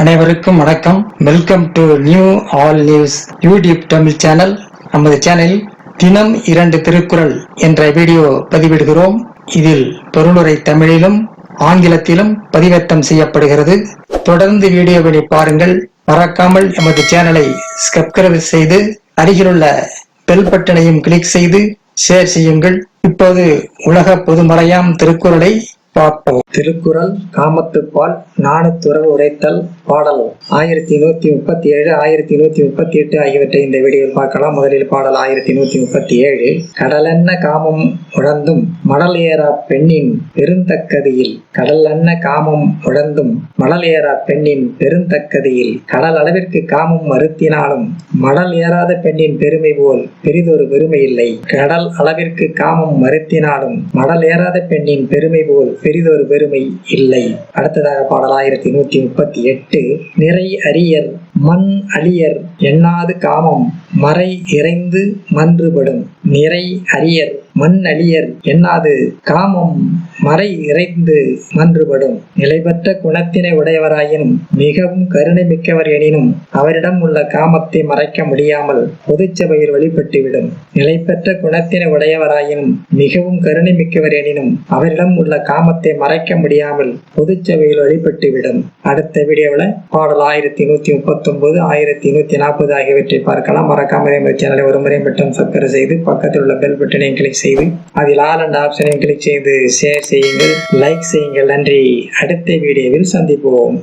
அனைவருக்கும் வணக்கம். Welcome to new all news YouTube Tamil channel. நமது சேனலில் தினம் 2 திருக்குறள் என்ற வீடியோ பதிவிடுகிறோம். இதில் பொருளுரை தமிழிலும் ஆங்கிலத்திலும் பதிவேற்றம் செய்யப்படுகிறது. தொடர்ந்து வீடியோவை பாருங்கள். மறக்காமல் எமது சேனலை சப்ஸ்கிரைப் செய்து அருகிலுள்ள பெல் பட்டனையும் கிளிக் செய்து ஷேர் செய்யுங்கள். இப்போது உலக பொதுமறையாம் திருக்குறளை பார்ப்போம். திருக்குறள் காமத்துப்பால் நாணுத்துறவு உரைத்தல் பாடல் 1137 1138 ஆகியவற்றை இந்த வீடியோவில் பார்க்கலாம். முதலில் பாடல் 1137. கடலென்ன காமம் உழந்தும் மடல் ஏறா பெண்ணின் பெருந்தக்கதியில். கடலென்ன காமம் உழந்தும் மடல் ஏறா பெண்ணின் பெருந்தக்கதியில். கடல் அளவிற்கு காமம் மறுத்தினாலும் மடல் ஏறாத பெண்ணின் பெருமை போல் பெரிதொரு பெருமை இல்லை. கடல் அளவிற்கு காமம் மறுத்தினாலும் மடல் ஏறாத பெண்ணின் பெருமை போல் பெரிதொரு பெருமை இல்லை. அடுத்ததாக பாடல் 1138. நிறை அரியர் மண் அழியர் எண்ணாது காமம் மறை இறைந்து மன்றுபடும். நிறை அரியர் மண் அழியர் எண்ணாது காமம் மறை இறைந்து மன்றுபடும். நிலைபெற்ற குணத்தினை உடையவராயினும் மிகவும் கருணை மிக்கவர் எனினும் அவரிடம் உள்ள காமத்தை மறைக்க முடியாமல் பொதுச்சபையில் வெளிப்பட்டுவிடும். நிலைபெற்ற குணத்தினை உடையவராயினும் மிகவும் கருணை மிக்கவர் எனினும் அவரிடம் உள்ள காமத்தை மறைக்க முடியாமல் பொதுச்சபையில் வெளிப்பட்டுவிடும். அடுத்த வீடியோவில் பாடல் 1139 1140 ஆகியவற்றை பார்க்கலாம். மறக்காமல் எங்கள் சேனலை ஒரு முறை மட்டும் சப்ஸ்கிரைப் செய்து பக்கத்தில் உள்ள பெல் பட்டனையும் கிளிக் செய்து அதில் ஆல் என்ற ஆப்ஷனையும் கிளிக் செய்து ஷேர் செய்யுங்கள், லைக் செய்யுங்கள். நன்றி. அடுத்த வீடியோவில் சந்திப்போம்.